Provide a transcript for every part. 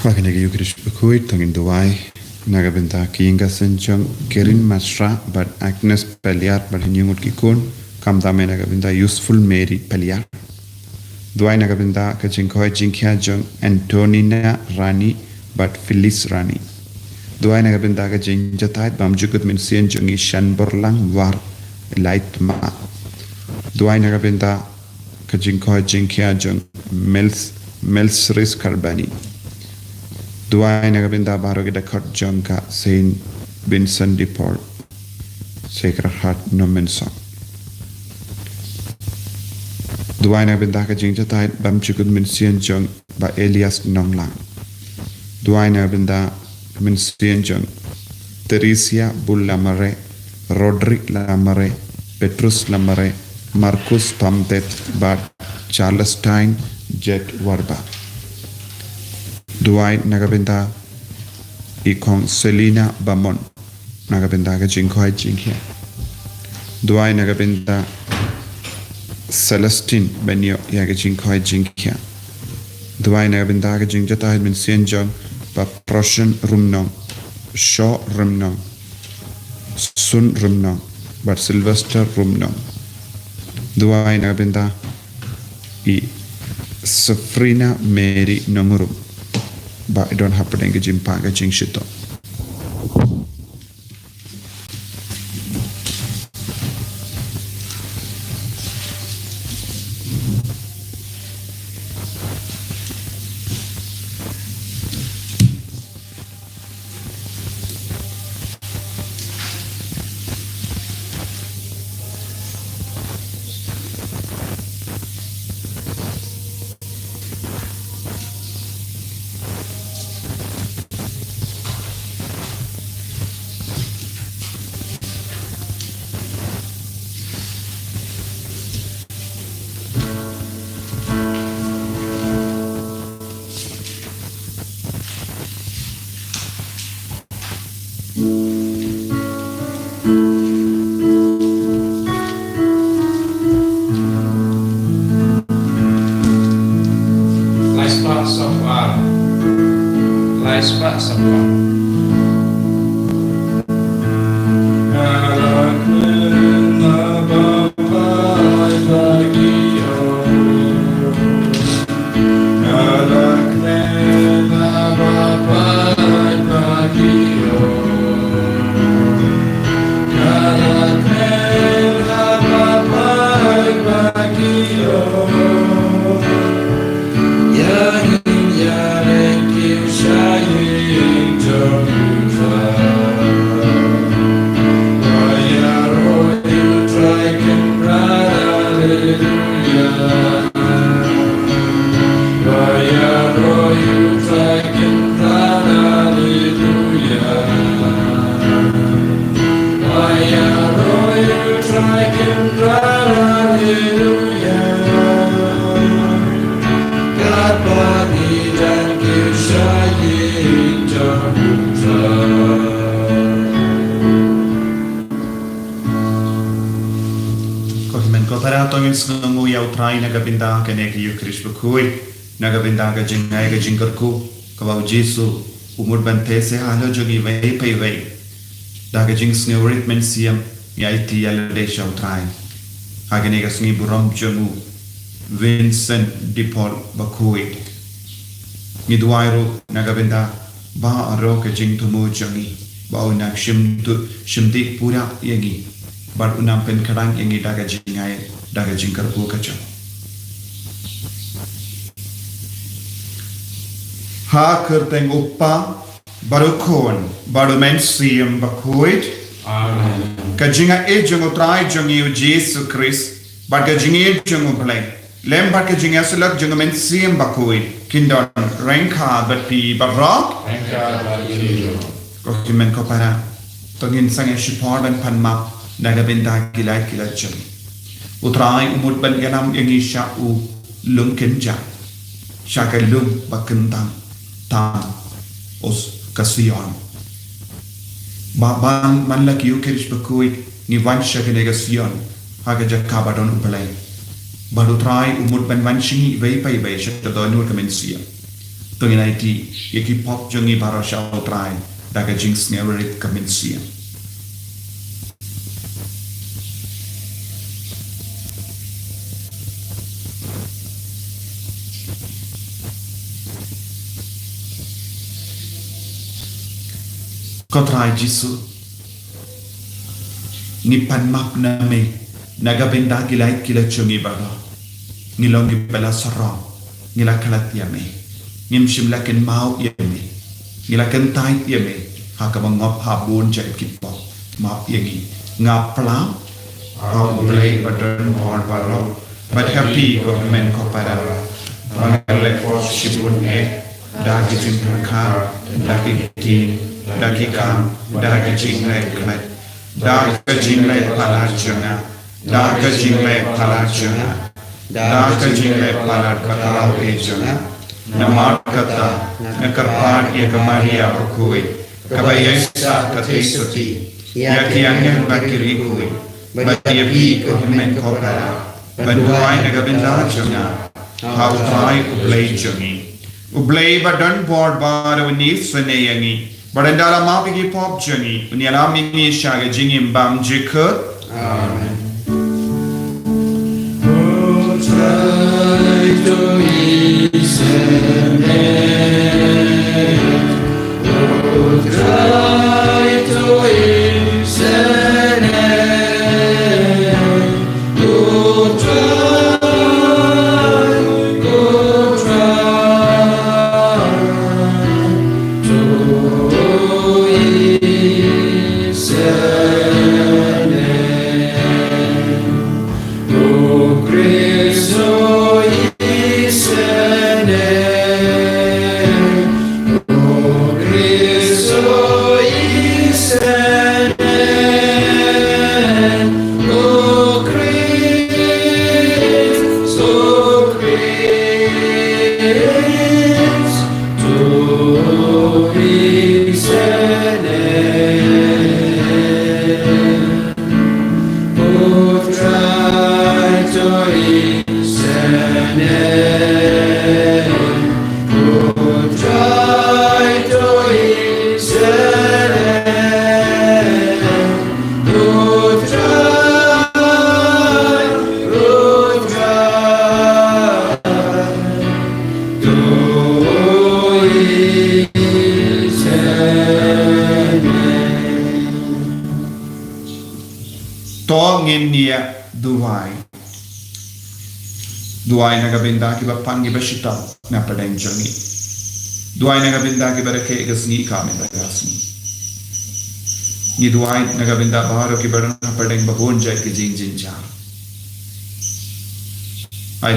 Wakanega Yukrish Bukuit, Tongin Duai, Nagabinta Kinga Senchong, Kerin Masra, but Agnes Peliar, but Hinumut Kikun, Kamdame Nagabinta, Useful Mary Peliar. Duai Nagabinta, Kachinkoi Jinkia Jong, Antonina Rani, but Phyllis Rani. Duai Nagabinta Jinjatai, Bamjukut Minsian Jongi Shanborlang War, Light Ma. Duai Nagabinta, Kachinkoi Jinkia Jong, Melsris Karbani. Duai Nagabinda Barogida Kurt Jonka Saint Vincent de Paul Sacred Heart Nomenson Duai Nagabinda Jinjatai Bamchukut Minsian Jong by Elias Nonglang Duai Nagabinda Minsian Jong Teresia Bullamare Roderick Lamare Petrus Lamare Marcus Tomtet Bad Charles Stein Jet Warba Duai Nagabinda Ikong Selina Bamon Nagabinda Jinkoi Jinkia Duai Nagabinda Celestine Benyo Yagajinkoi Jinkia Duai Nagabinda Jinjata Minsian Jong Ba Prussian Rumnong Shaw Rumnong Sun Rumnong But Sylvester Rumnong Duai Nagabinda I Safrina Mary Nomurum But I don't have to engage in packaging shit. Nagabinda Kaneki Yukrish Bukui, Nagabinda Jinga Jingarku, Kawau Jesu, Umur Bantese, Halo Jogi Way Pay Way, Dagajings New Ritmensium, Yaiti Yalade Try, Haganegas Ni Buram Jamu, Vincent de Paul Bakui, Midwairo, Nagabinda, Ba Aroka Jingtumu Jangi, Baunag Shimdik Pura Yagi, But Unampen Karang Yangi Dagajingai, Dagajinkarku Kacha. Ha kerteng uppa barukon barumensium bakuit Amen. Kajinga ejung utrai jungi Jesu Christ but kajinga ejung uplay lem but kajinga selak junga mensium bakuit kindon renka but pi barok renka but pi kokimen kopara tongin sange shipodan panma nagabinda kilai kilachum utrai umut ban ganam yangi sha'u lum kinja shakalum bakentang Tam os Kasiyon Babang manlak Yukrish Bakui ni Vansha Genegasiyon Hagaja Kabadon Upalay Barutrai Umut Ben Vanshi Vapay Besha Donu Kamensia Tengah itu, yaki pop jangi barasal try, daga jinx ngerik kemensia. Kau try jisu, nipan map name, naga benda gilai kila jangi bara, ngilong gibela sarang, ngila kalat yame. Ngim shimlakin mau yame ngilakan tait yame haka mangop habun jai kipo map yagi ngaplam how blay badran or baro but happy government kopara mangalek shibun dagi jinkar dagi kam dagi jingle kmet dagi jingle palajana dagi jingle palajana dagi jingle palad katalau ejana Namar kata, nakarpan ia kemaria berkui, kabayasa katesoti, ia kiangan bakiri kui, baya pi kehimen kopara, banduai nagabenda jana, hau trai ublay jani, ublay badan board bar unis seneyangi, barandala mapigi pop jani, unyalam ini syaga jingim bam jikut. Amen. Duai nagabenda ki bapan ki bashita na padang jangi. Duai nagabenda ki barake gasni kame bagasni. Ni duai nagabenda baharo ki barana padang babon jai ki jing jar. Ai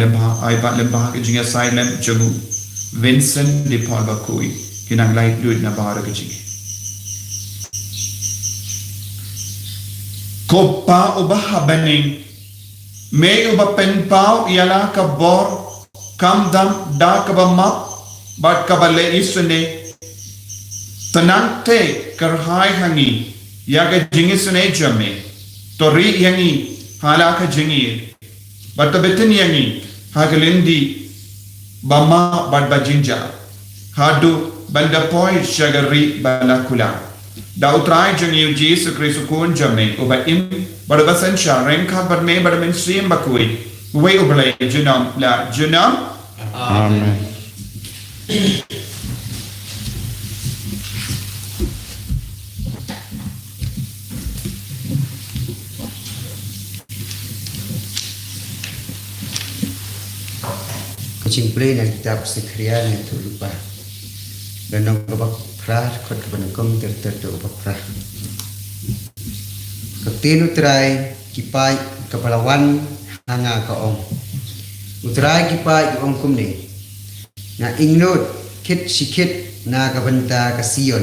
ba lembah ki jinga silent jamu Vincent de Paul bakui ki nang light duit na baharo ki jinga. Kopa ubah bening me uba pen pau ialah kabor kam dam da kabamap bat kabale isune tenang te kerhai hangi yaga jingisune jame tori yangi halaka jingi bat betin yangi hagalindi bama bat bajinja hadu banda poi shagari balakula da utrai jangi Jesus Kristus kun jame uba im Barabasan siya, rengka barme baramin siyang bakui. Uwe ubalay, junam la junam. Amen. Kucing play na kitab Zechariah na ito lupa. Ganong kabak pra, kot kabanagong terterdo kabak pra. Ketinu terai kipai kepalawan hanga kaong. Utrai kipai kaong kumne. Na ingnut kit sikit na kabanta ka Sion.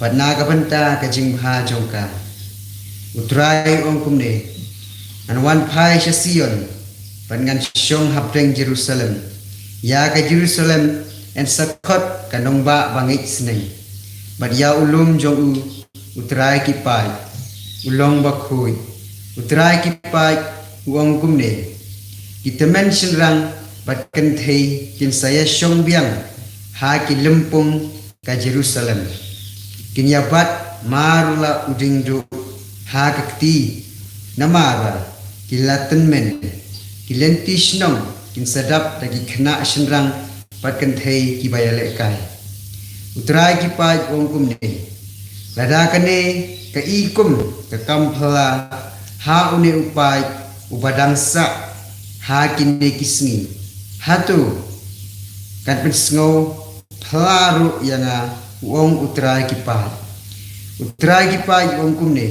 Pad na kabanta ka jingha jongka. Utrai ong kumne. Anwan pai sa Sion. Pad ngan syong hapdeng Jerusalem. Ya ka Jerusalem en sakot kanongba bangit seneng. Bad ya ulum jong utrai kipai. Ulong bakhui utrai kipai uang kumne kita mention rang bat kenthei kin saya syong biang ha ki lempung ka Jerusalem kinyabat marula udingdu ha kakti namara kilaten men kilentish nong kin sadap lagi kena senrang patkan thei ki bayale kai utrai ki pai ongkum ne lada kane ka ikum ka kamphala ha une upai ubadangsa ha kinne kisngi hatu kan pensngo phlaru yanga wong utrai ki pai ongkum ne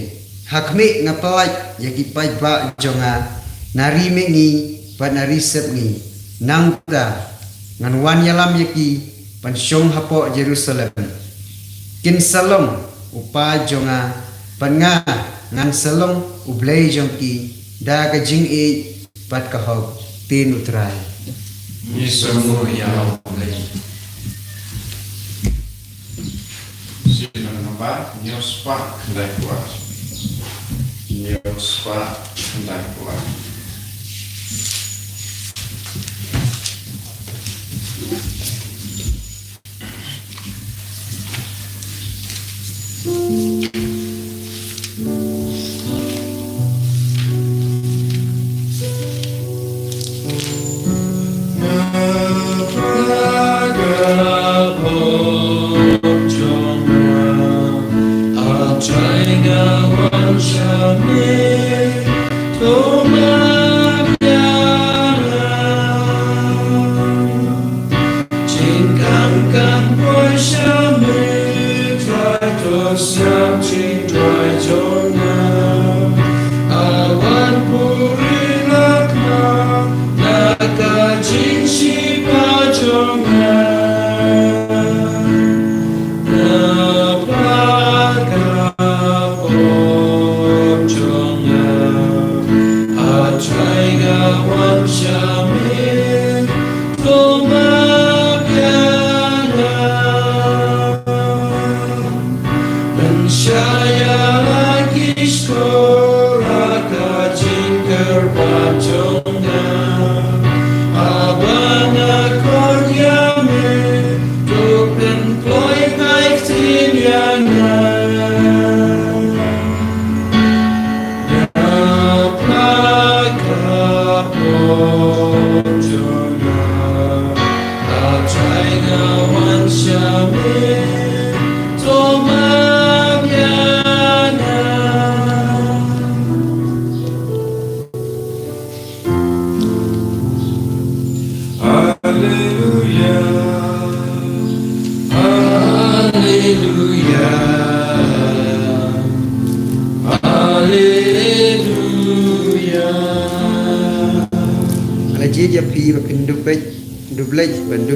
hakme ngapalai yaki pai ba jonga nari mengi pa nari sepngi nangta ngan wan yalam yaki pansyong hapo Jerusalem kin salong upa jonga panga ngan salong ublei jongki da ka jing e pat ka hog tin utrai Yesumu ya oleh. Sino naman Nyospa kendai kuat. Nyospa kendai kuat.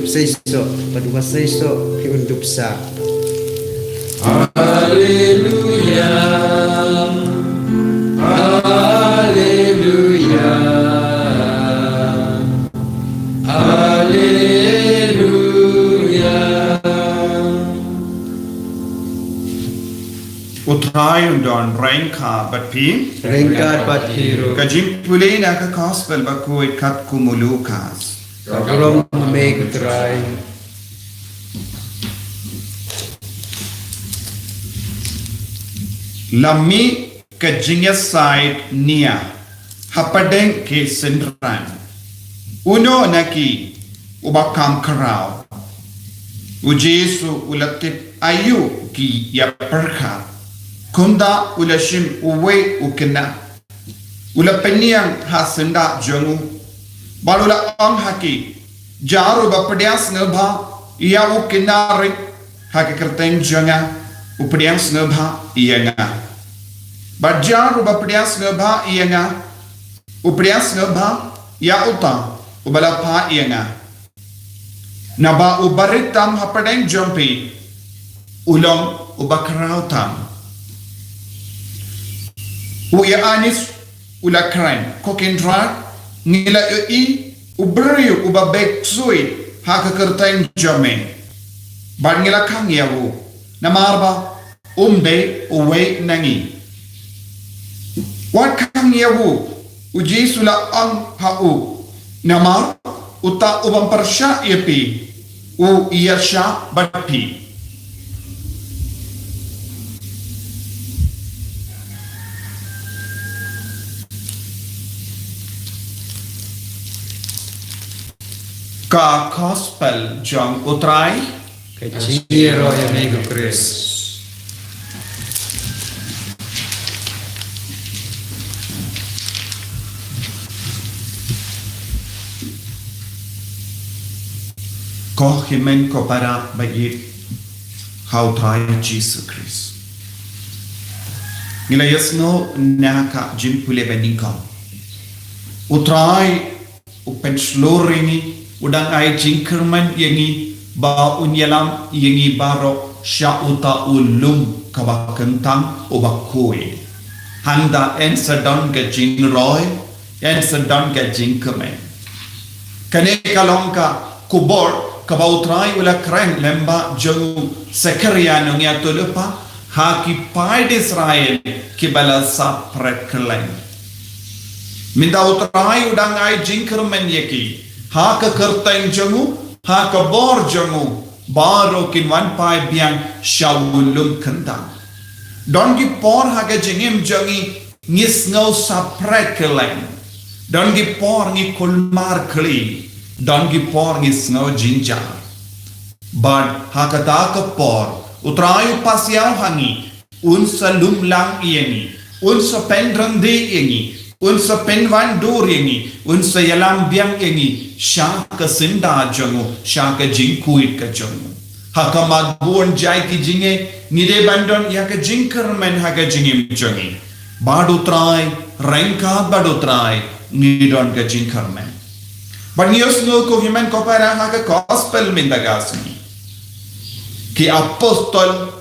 Seiso, padua seiso, hiundup sa. Haleluya, haleluya, haleluya. Utrai undon rengka batpi Rengkat bathiru, kajim pulei naka gospel bakui kat kumulukas. kagurong make utrai. Lami kajingya side nia hapadeng ke sendran uno naki ubakam karau ujesu ulatip ayu ki ya perka kunda ulashim uwe ukena ulapeniang hasenda jongu balula ang haki jaru bapadias ngelba iya ukinari haki kerteng jonga upadias ngelba iya nga bajaru bapadias ngelba iya nga upadias ngelba ya uta ubalapa iya nga naba ubaritam hapadeng jompi ulong ubakrautam uya anis ulakran kokindra ngila i ubriu ubabek sui haka kerteng jome ban ngila kang yawu namarba umde uwe nangi wat kang yawu uji sula ang hau namar uta ubam persya yapi u Irsha Bati ka gospel jong utrai Kecil roh yang nego Chris. ko himen ko para bagi how try Jesus Christ ngila yasno naka jin pule beninka utrai upen slorini udang ai jingkerman yangi ba unyalam yangi baro syauta ulum kabakentang obakoi handa en sedon ke jing roy en sedon ke jingkerman kane kalongka kubor kabautrai ula kren lemba jong sekaria nongya tulupa haki pai Israel kibala sapret kelen minda utrai udang ai jingkerman yaki ha ka kerteng jongu ha ka bor jongu baro kin wan pai biang shawulum kentang don gi por ha ka jingim jongi ngis ngau sapret kelen don gi por ngi kulmar kli don gi por ngis ngau jinja bad ha ka ta ka por utrayu pasiau hangi un salum lang ieni un sa pendrang de ieni un sa penwan dur ieni un sa yalam biang ieni sha ka sinda jongu sha ka jingkuit ka jongu ha ka magbon jai ki jinge nide bandon ya ka jingkermen ha ka jingim jongi badu trai rengka badu trai nidon ka jingkermen banios no ko himen ko para ha ka gospel mindagasni ki apostol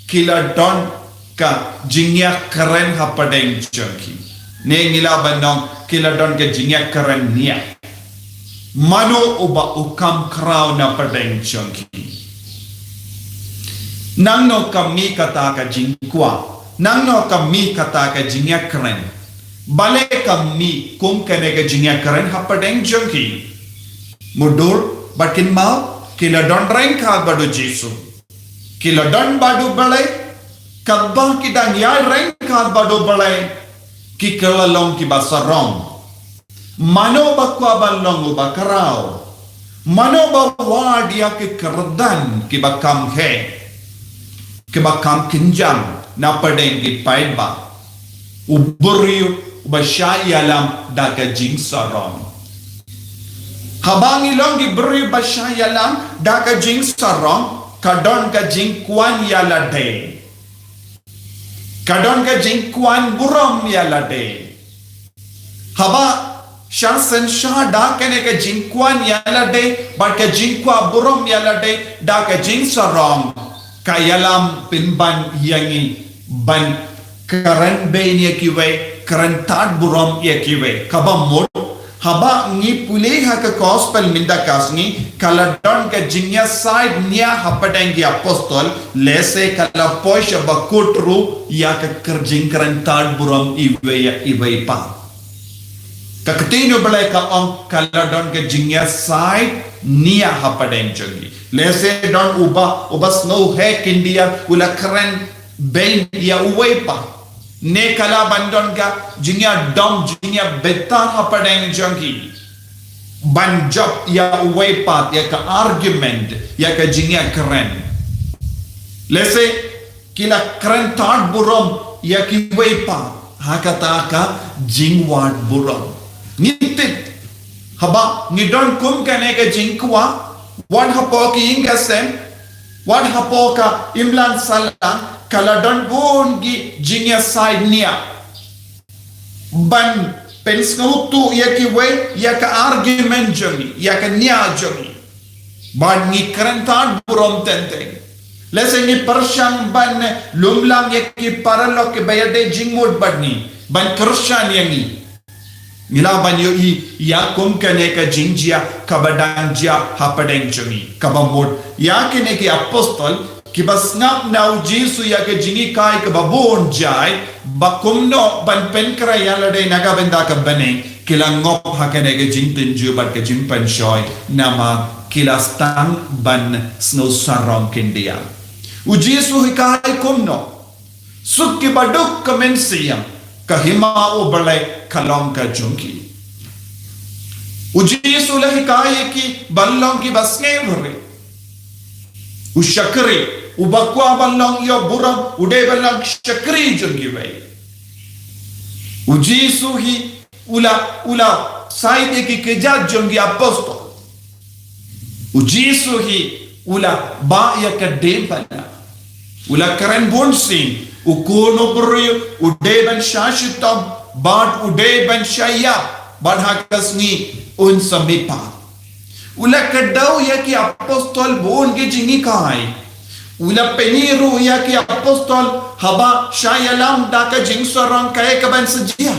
kila don ka jingya keren ha padeng jongi ne ngila bandong kila don ka jingya keren nia mano uba ukam kraw na padeng jongi nang no kami kata ka jingkwa nang no kami kata ka jingya keren bale kami kum kene ka jingya keren ha padeng jongi mudur bakin mau kila don rengka badu Jesu kila don badu balai kabah kita nyai rengka badu balai ki kelalong ki basarong mano bakwa balong bakarao mano bawa dia ki kerdan ki bakam he ki bakam kinjam na padeng ki paiba uburiu bashayalam daga jing sarong habang ilong ki buri bashayalam daga jing sarong kadon ka jing kwan yala de kadon ka jing kwan buram yala de haba shansen shah da kene ka jing kwan yala de but ka jing kwa buram yala de da ka jing sarong ka yalam pinban yangi ban karen benya kiwe karen tad buram ye kiwe kaba mod haba ngi pule ha ka gospel minda kasni kala don ka jingya side nia hapadengi apostol lese kala poisha bakutru ya ka kerjing karen tad buram iwe ya iwe pa ka ketino balai ka on kala don ka jingya side nia hapadeng jongi lese don uba snow hek india ula karen ben ya uwe pa ne kala bandon ga jingya dom jingya betar hapadeng jongi banjop ya uwe pat ya ka argument ya ka jingya keren lese kila keren tad buram ya ki uwe pa hakata ka jingwat buram nitit haba ngidon kum kane ka jingkwa wan hapo ki ingasem wan hapo ka imlan salang kala don bongi jingya side nia ban pens ngutu ya ki we ya ka argument jongi ya ka nia jongi ban ni karantan burom tenteng lese ni persyang ban lumlam ya ki paralok ke bayade jingmod badni ban kershan yangi ngila ban yo i ya kum kane ka jingjia kabadangja hapadeng jongi kabamod ya kene ki apostol ki bas ngap nau Jesu ya ke jingi kai ke babon jai bakumno ban pen kra yala de naga benda ka bane kila ngop hakene ke jingtin ju bat ke jimpan shoy nama kilas tang ban snow sarong kindia. Uji su hikai kumno. Suki baduk kamensiam kahima ubale kalong ka junki. Uji su hikai ki ballong ki basngevre. Ushakri ubakwa ballong yo buram ude ballang shakri junki vai. Uji su hi ula saide ki keja junki apostol. Uji su hi ula ba ya kadem pana. Ula karen bonsin ukono buri ude ban shashitam bad ude ban shaya bad hakasni un samipa. Ula kadau ya ki apostol bon ke jingi kai. Ula peniru ya ki apostol haba shayalam daka jing sarang kaya kaban sejia.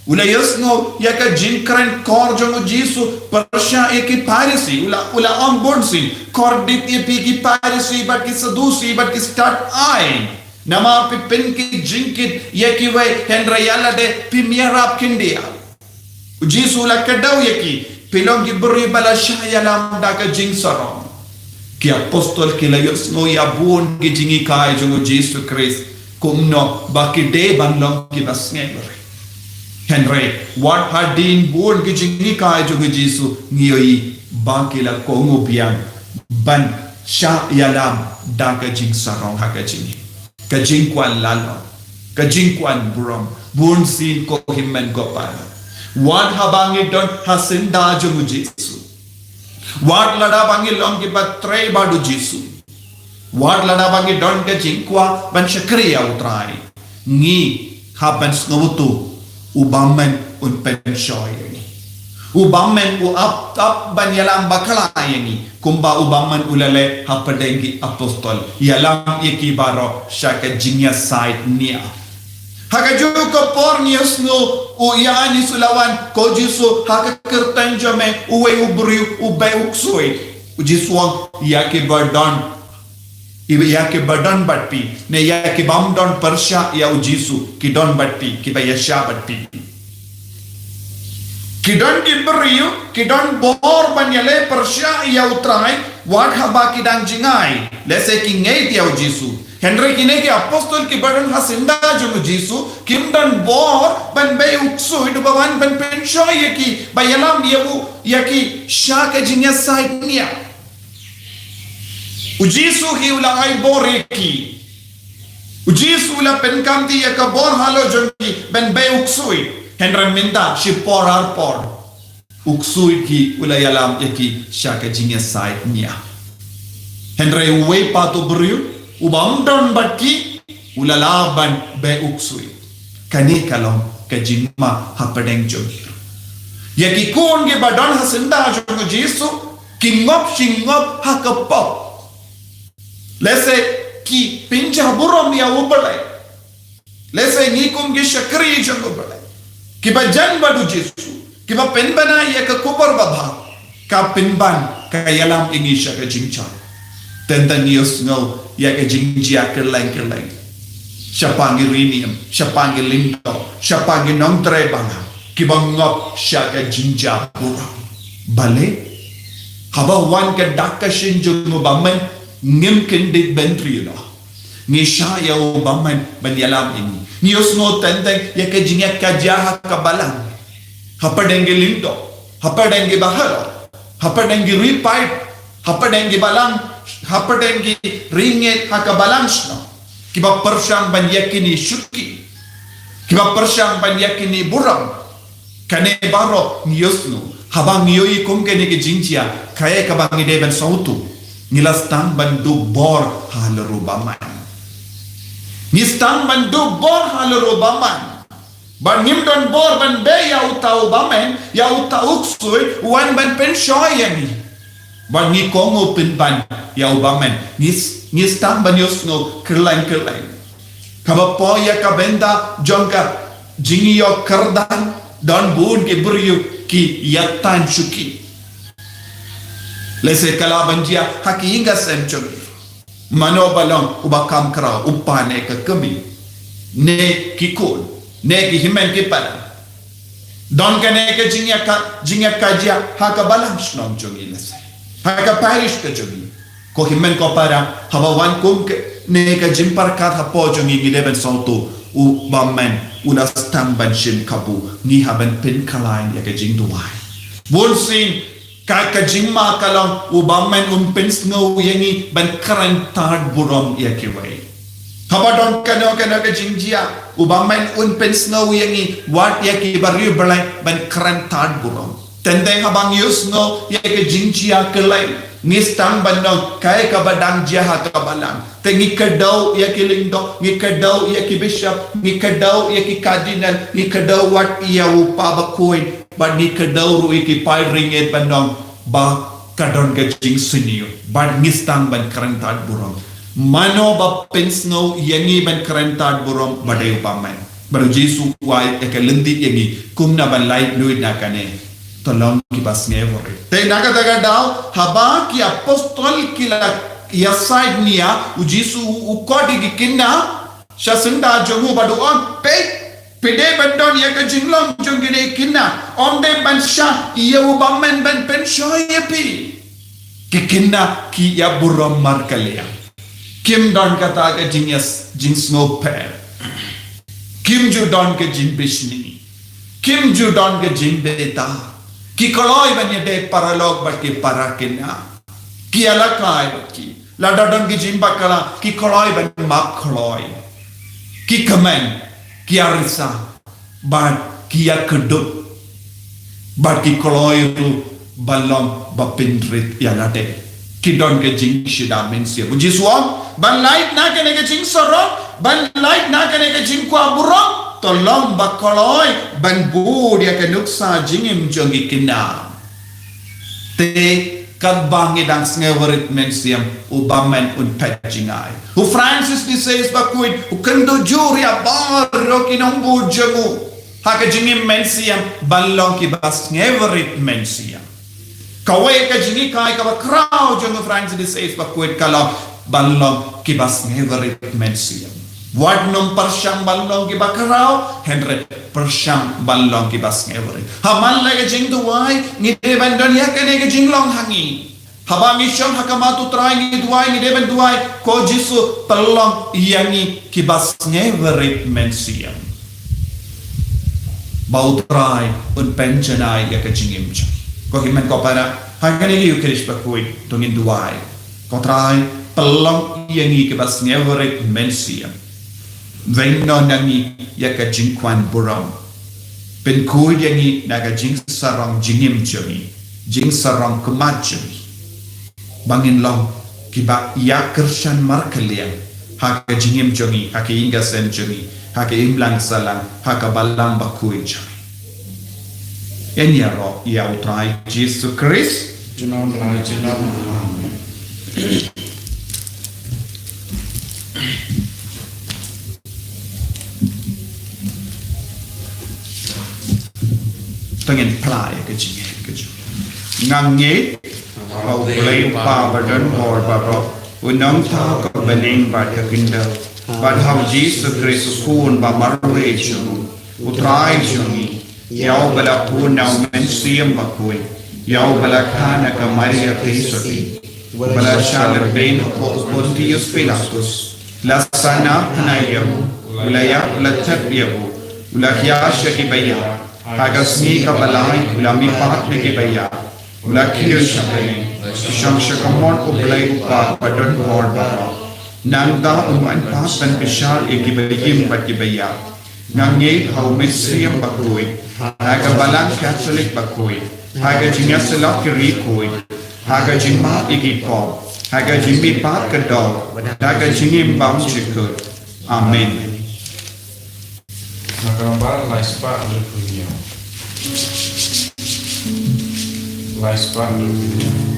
Ula yasno ya ka jing karen kor jongo jisu persya eki parisi ula on bonsin kor dit epi ki parisi bat ki sadusi bat ki start ai nama pi pen ki jinkit ya ki vai hendra yala de pi miarap kindia jisu ula kadau ya ki pilong ki beri bala shayalam daka jing sarong ki apostol ki la yasno ya bon ki jingi kai jongo jisu Christ kumno baki de banlong ki basngeber Henry, what had been born kijingi kai jogi Jesu ngiyoi bangkila kongo biang ban sha yalam daga jing sarong hakajingi kajing kwan lalo kajing kwan buram born sin ko himmen gopal what habangi don hasinda jogi Jesu what lada bangi long ki patre badu Jesu what lada bangi don kajing kwa ban shakriya utrai ngi haban snawutu ubamen un penshoy ni ubamen u up ban yalam bakala yani kumba ubamen ulale hapadengi apostol yalam iki baro shaka jinya side nia haka ko pornius no u yani sulawan ko jisu haka kertan jame uwe ubri ube uksoi ujiswang yake badan ibe yake badan batpi ne yake bam don persya ya ujisu ki don batpi ki ba yasha batpi ki don ki beriu ki don bor banyale persya ya utrai wat haba ki dan jingai lese ki ngei ya ujisu henry kine ki apostol ki badan hasinda jung ujisu kim don bor ban be uksu du bawan ban pensya yaki bayalam dia yaki shaka jinya side nia Ujisu hi ula ai boreki. Ujisu ula penkamti ya ka bor halo jongi ben be uksui. Henry minta si por har por. Uksui ki ula yalam yaki shaka jinya side nia. Henry uwe patu beriu ubam don baki ula laban be uksui. Kani kalong ka jingma hapadeng jongi. Yaki kun ge badan hasinda jongo Jesu kingop shingop hakapop. Lese ki pinja buram ya ubale. Lese nikum ki shakri jang ubale. Ki ba jan badu Jesu. Ki ba penbana ya ka kupar babha. Ka penban ka yalam ingi shaka jingcha. Tenta nios no ya ka jingjia kerleng. Shapangi rinium, shapangi lindo, shapangi nong trebanga. Ki ba ngop shaka jingja buram. Bale haba wan ka dakka shinjung bamen ngim kendit bentri no ni shaya ubaman banyalam ini ni osno tenteng ya ke jinga kajaha kabalang hapadenge lindo hapadenge bahalo hapadenge repipe hapadenge balang hapadenge ringet hakabalang no kiba persyang banyakini syuki kiba persyang banyakini buram kane baro ni osno habang yoi kumkene ke jinjia kaya kabangi deben sautu Nilastang bandu bor halero baman. Nistang bandu bor halero baman. Ban nimdon bor ban be ya utau baman ya utau uksui wan ban penshoy yani. Ban ni kongo pinban ya ubaman. Nistang ban yosno kerlain. Kabapo ya kabenda jongka jingiyo kardan don bun ke buriyu ki yatan syuki. Lese kala banjia haki hingga semcung mano balong ubakam kera upane ke kemi ne kikul ne ki himen ki pada don kane ke jingya kajia haka balang snom jungi lese Haka parish ka jogi. Ko himen ko para habawan kum ke ne ka jimpar kat hapo jogi ngideben sautu u bammen una stamban shin kabu ni haben pin kalain ya ka jing duai. Bunsin ka jingma kalong u bammen pin snow yangi ban karan tad burom ya kiwai. Habadon kano ka jingjia u bammen pin snow yangi wat ya ki bari balai ban karan tad burom. Tendeng habang yus no ya ke jingjia kelai nistang bandong kai ka badang jaha ka balang tengi kadau ya ke lingdo ni kadau ya ke bishop ni kadau ya ke cardinal ni kadau wat ya upa bakuin ba ni kadau ru ki pai ringet bandong ba kadon ke jing sinio ba nistang ban karantad burong mano ba pensno yangi ban karantad burong badai upaman baru Jesu wai ya ke lendit yangi kumna ban lai luit nakane tolong kibas ngevore. Te naga daga dao haba ki apostol kila yasai niya ujisu ukodi gikinna shasunda jongu baduon pe pede bandon ya ka jinglong jongine kinna omde bansha iya ubammen ban penshoye pi kikinna ki ya burom markalia kim don kata ka jinyas jinsno per kim ju don ka jin bishni kim ju don ka jin beta ki koloi banya de paralog bat ki parakina ki alakai bat ki ladadon ki jimba kala ki koloi ban mak koloi ki kamen ki arisa bat ki akudut bat ki koloi ru balong bapindrit yalade ki don ke jing shida mensia buji suam ban light na ke ne ke jing sorok ban light na ke ne ke jing kwa burong tolong bakoloi ban bu dia ke nuksa jingim jongi kina te kadbangi dang sngewerit mensiam ubamen un pejingai u Francis di says bakuit u kendo juri abar rokinong bu jongu haka jingim mensiam balong ki bas sngewerit mensiam kawe ka jingi kai ka bakrao jongu Francis di says bakuit kalau balong ki bas sngewerit mensiam Wad nung persyang balong ki bakarao, Henry persyang balong ki bas ngeveri. Haman lagi jing tuwai, ngide bandon ya kene ke jing long hangi. Habang isyong hakamatu trai ngi tuwai, ngide ban tuwai, ko jisu pelong yangi ki bas ngeveri mensiam. Bau trai un penjanai ya ke jing imcha. Ko himen ko para, hangani yu kirish bakui, tungin tuwai. Ko trai pelong yangi ki bas ngeveri mensiam. Vengno nangi yaka jingkwan buram pen kui yangi naga jing sarong jingim jami jing sarong kemat jami bangin long kiba yakershan markalian haka jingim jami haka inga sen jami haka imlang salang haka balang bakui jami eni aro ya utrai Jesus Christ Jinon lai jinon pengen play ke jing ke ju ngange au play pa badan or baro unang ta ka bening ba ka kinda ba how Jesus Christ kun ba marwe ju utrai ju yau bala puna mensiam ba kui yau bala kana ka Maria Christi bala shaler ben ko Pontius Pilatus la sana nayamu ulaya la tabiyahu ulahya shakibaya Hagasmi ka balay ulami pahat na kibaya ulakiyo syakay siyang syakamon ublay upa padon hor bara nangda uman pahat dan bisyal ikibayim bat kibaya ngangay haumisriyam bakuy haga balang Catholic bakuy haga jingasalak kirikoy haga jingma ikipo haga jingmi pahat kadol haga jingim baum chikut Amen. Nagambar lai spa under punya. Lai spa under punya.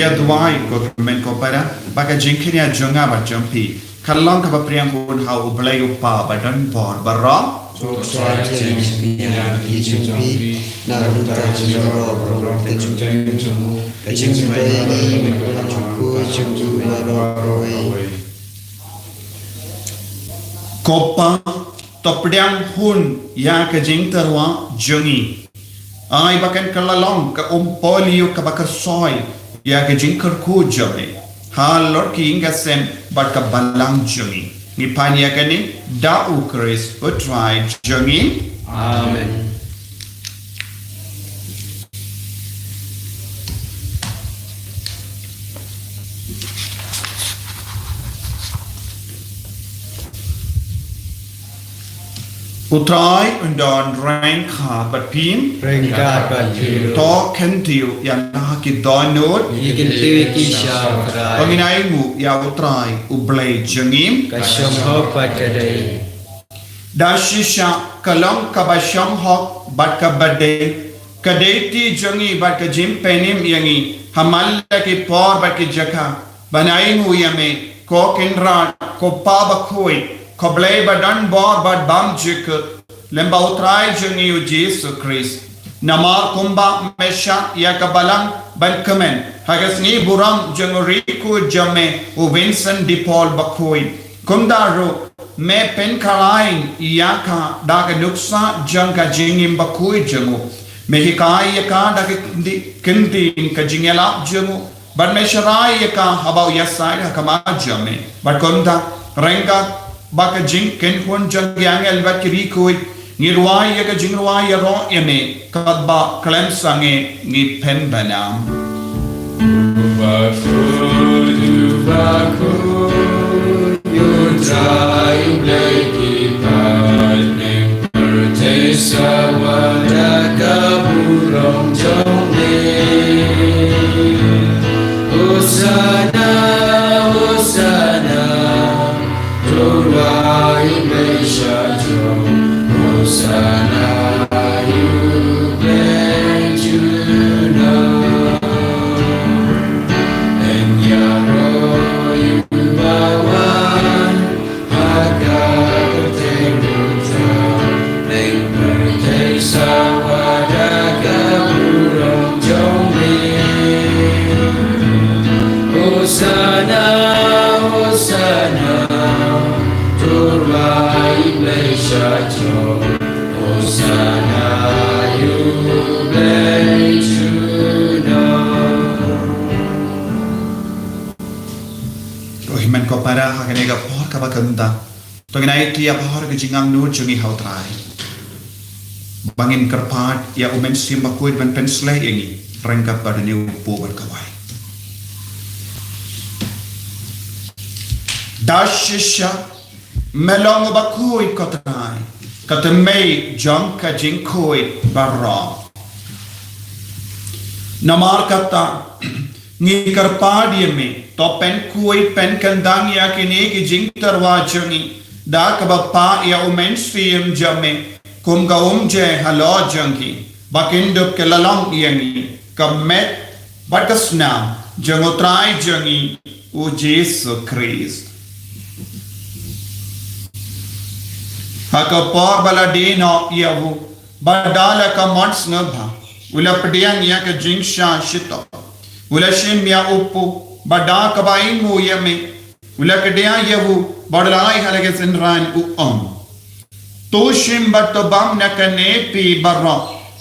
ya duai ko men ko para baka jingkini a jonga ba jampi kalong ka ba priang bun hau ublai upa ba dan bor barra Tuk trai cheng pian ki chung pi na ruta chung ro ro te chung chung te chung pai ni chung ku chung ju na ro ro kopa topriang hun ya ka jing terwa jongi ai bakan kalalong ka polio ka bakar soy ya ka jing ku jame hal lor ki inga sen bat ka balang jongi ni pania ka ni da ukris utrai jongi Amen. utrai undon rank kha bat pin Rengka Bayu to kentiu ya na ki donot Ikin Tiwi Kisha Krai panginai mu ya utrai ublai jongim Kasyam Hopa Kadai dashisha kalong kabasham hok bat kabade kadeti jongi bat ka jim penim yangi hamal ki por bat ki jaka banai mu yame ko kinra ko pa bakoi ko blai badan bor bat bam jik lemba utrai jongi u Jesus Christ namar kumba mesha ya kabalang ban kemen hagasni buram jongori ku jame u Vincent de Paul bakoi kumdaru me pen karain yaka daga nuksa jangka jingim bakui jangu me hikai yaka daga kintin ka jingela jangu but me sharai yaka habau yasai hakama jame but kumda renga baka jing ken hun jangyang elbat kiri kui ngirwai yaka jingwai yaro yame kadba klem sange ngi pen banam Baku you try play kipat neng pertesa wadaka burong jongle Hosana Hosana Turai Malaysia jom Hosana you bless you know and Yaro you bawan agak terbuka neng bertesa wadaka burung jombe Hosana Hosana Turai Malaysia jom Hosana you bless you know Rohiman ko para hakanega por ka bakanda to ginai ti apor ka jingam nu jungi hautrai bangin kerpat ya umen sim bakui ban penslai yangi rengka pada ni upo berkawai dashisha melong bakui kotrai katemei jangka jingkoi barra namar kata ngi karpadi me to pen kui pen kandang ya kini ki jing tarwa jungi da kabapa ya umen sim jame kum ga je halo jungi bakindup ke lalong yangi kamet bakasna jangotrai jungi u Jesus Christ hakapor baladino yavu badala ka mons nabha ulapdiang ya ka jingsha shito ulashim ya upu bada kabain mu yame ulakdia yavu badalai halage sinran u toshim batobam nakane pi barra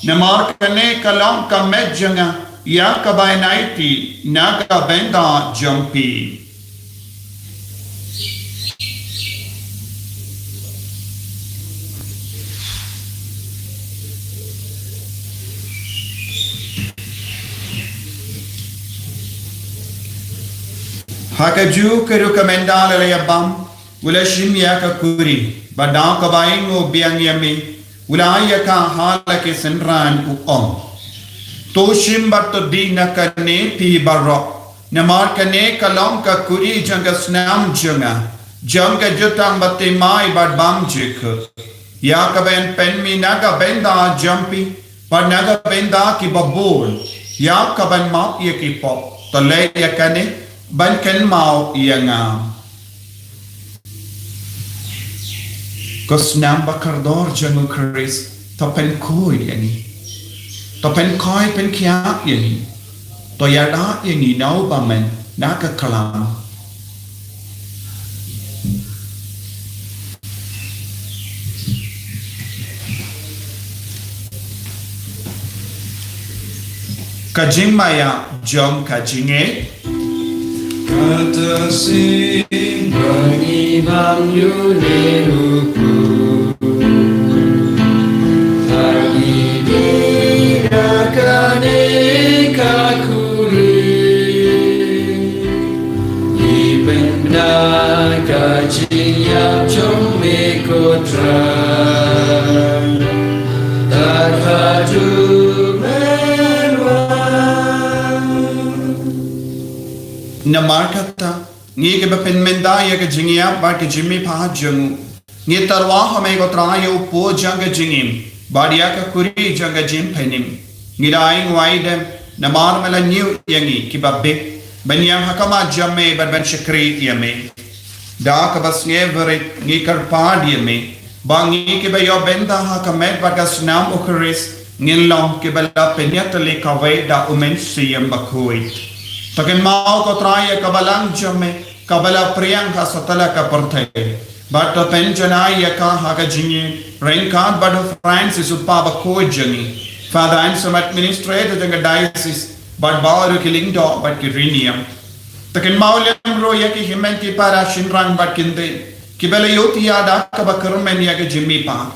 namar kane kalam ka mejanga ya kabainaiti naga benda jampi Hakaju ke rekomendal le yabam ulashim ya ka kuri badang ka baing o biang yami ulaya ka hala ke senran u toshim bat dina kane pi barok namar kane kalong ka kuri janga snam janga jutang batte mai bad bam jik ya ka ben pen mi naga benda jampi par naga benda ki babol ya ka ben map ye ki pop toleh ya kane ban kan mau ia ngam Kosnam bakardor jangu Chris to pen koi yani to pen koi pen kia yani to yada yani nau bamen naka kalam Kajing maya jom kajinge Kata sing bagi bang yune luku Hari dira kane kakuri Ibenda kajing yap jom mekotra Takadu Namar kata ngi ke bapen menda ya ke jingia ba ke jimmi pha jangu ngi tarwa hame ko trayo po jang jingim badia ka kuri jang jim phenim ngi dai ngwai dem namar mala new yangi ki babbe banyam hakama jamme ban shakri yame da ka bas nge vere ngi kar pad yame bangi ke ba yo benda hakamet ba ka snam okris ngin long ke bala penyat le ka vai da umen siyam bakoi Takin mau ko traya kabalang jame kabala priyang ka satala ka parthe but penjana ya ka haga jingi rainkan but Francis uppa ba ko jani father and some administrator the diocese but baru killing do but kirinium takin mau lem ro ya ki himen ki para shinrang but kinde kibela yoti ya da ka ba karmen ya ke jimmi pa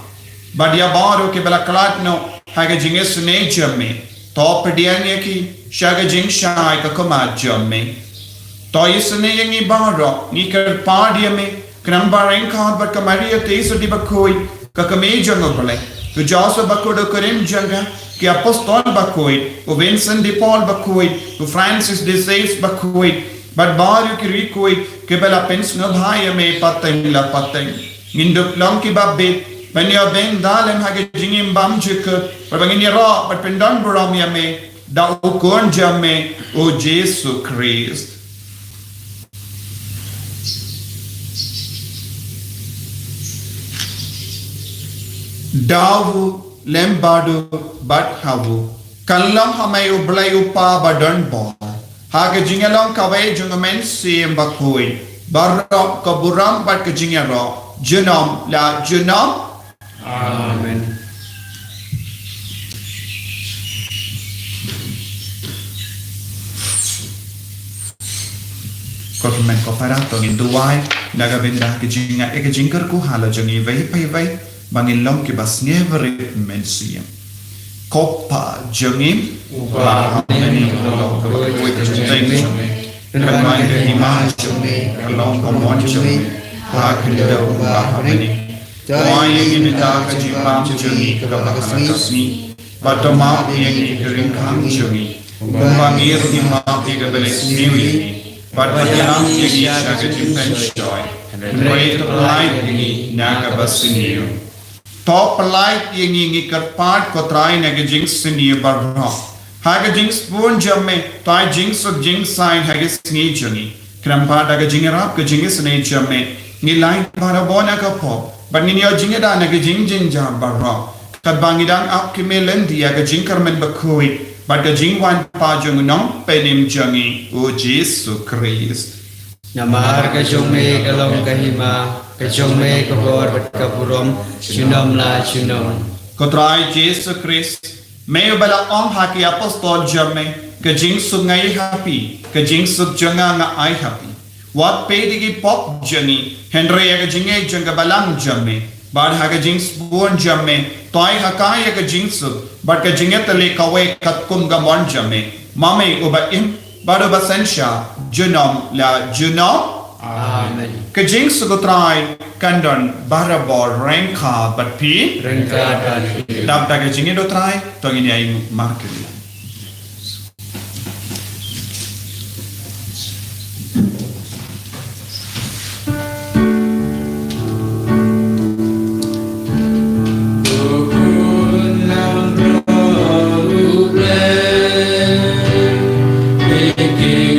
but ya baru kibela klat no haga jingi sune jame Top diang ki shaga jing shai ka koma jamme to isne yangi baro ni kar padia me kram bareng khat but kamaria te so di bakoi ka kame jango bale to jaso bakodo karim janga ki apostol bakoi o Vincent de Paul bakoi o Francis de Sales bakoi but baru ki rikoi ke bela pensno bhai me pateng la pateng induk long ki babbe When you been dalem hage jingim bam jikut, but when you raw, but pendon buram yame, da ukon jame, o Jesu Christ. Davu lembadu but havu, kallam hame ublay upa badon bor. Hage jingalong kaway jungamen siyem bakui, barok kaburam but kajingero, junom la junom. Amen. Kormen ko parato ngin duwai naga benda ke jinga e ke jingkar ku hala jangi vai pai vai bangin long ke bas never mensiam kopa jangi Upa neni kalau kau terjadi, ramai imaj jangi kalau komon jangi hak dah bahani Why in the dark as you found Juni, Kabakasni, but the mark being in Kang Juni, Bangir the mark big of the but the young Yagi Shagatim Penchoy, and great light Yagi Nagabasini. Top light Yagi part Kotrai Nagajing Sini Barra. Hagajing spoon jamme, Thai jinx of jinx sign Haggis Nijuni, Krampa Dagajingarap, Gajingis Nature, Nilai Parabona Kapo. But in your jingada nagajing jinja barra, Kadbangidang up Kimelendi agajing Carmen Bakui, but the jingwan pajung non penim jungi, O Jesu Christ. Namar kajome kalong kahima, kajome kabor bat kapurom, chunom la chunom. Kotrai Jesu Christ, may bala om haki apostol jamme, kajing sungai happy, kajing sub janga nga I happy. What pedigi pop jungi, Henry agajinge janga balang jamme, bad hagajing spoon jamme, toy hakai agajing sub, but kajingetale kawe katkum gamon jamme, mame uba im, bad uba sensha, junom la junom. Amen. Kajing sugutrai kandon barabor renka but pi, Rengka dan dap dagajinge do try, tongini ay market. Making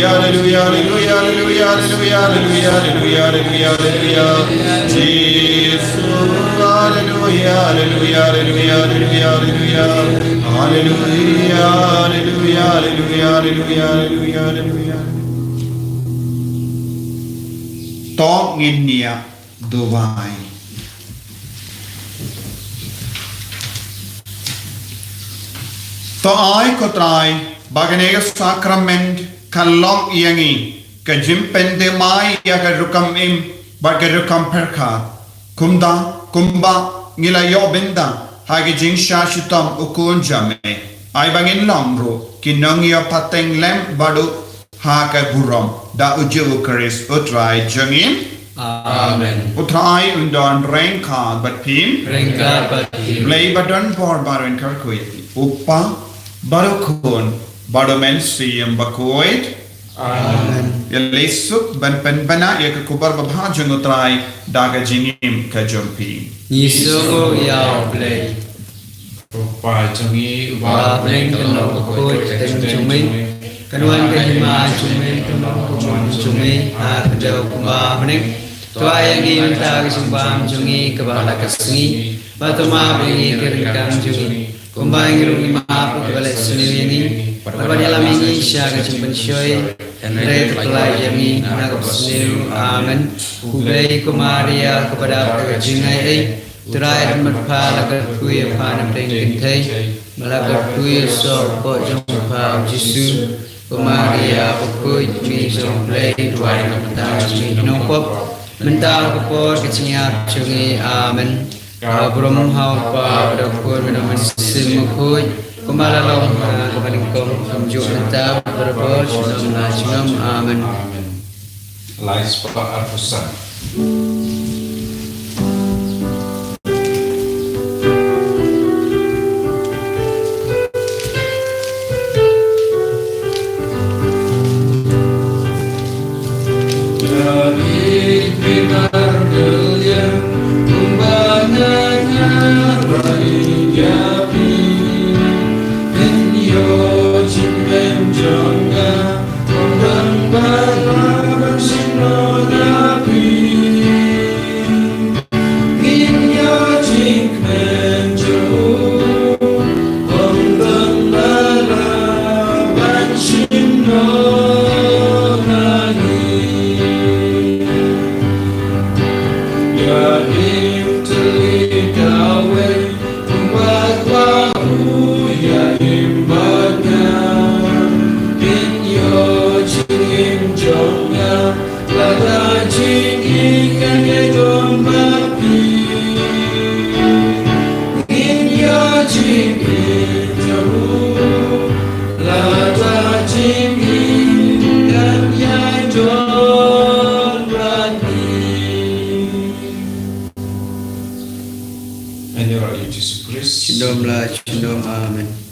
hallelujah, hallelujah, hallelujah, hallelujah, hallelujah, hallelujah, hallelujah, hallelujah. Jesus, hallelujah, hallelujah, hallelujah, hallelujah, hallelujah, hallelujah, hallelujah, hallelujah, hallelujah, hallelujah, hallelujah. Tong India Dubai. To ai ko trai baganega sacrament kalong iangi ka jimpende mai ya ka rukam im ba ka rukam perka kumba ngila yo benda hagi jing sha shutam ukun jame ai bangin longro kinong ya pateng lem badu ha ka burom da uju karis utrai jangin Amen. Utrai undon rengka bat pim Rengka pati. Play badon por baron karkuy Upa barokon badomen siyam bakoit Amen. Yalisuk ban penbana ya kubar babhajung utrai daga jingim ka jumpi Niso yao play. Rupa changi Ba pleng kano ko teng chumi. Kanuan kahima chumi kano kumun chumi. Akadaw kumba manik. Tuaya gim ta kisumbam chungi kabala kasungi. Batuma bringi kirikam chungi. Kumbang irungi maapu kabalat suniwini. Papadyalam ini syaga chumpan syoy. Re terpelai yami nagap suniw. Amen. Kublai kumaria kepada kejingai. Turai matpala kuya pana pengkintai. Malakat kuya sopo jumpa Jisu. Kumaria pukui mi somplay. Tuai kamatang mi nopop. Mental kupor kecinyap chungi. Amen. Kabrum hau pa dakor menaman simukui. Kumalalong kemaningkom kumjuk mentau berbol shalom najmam. Amen. Lais Papa Arfusan. Shalom lah, shalom, amen.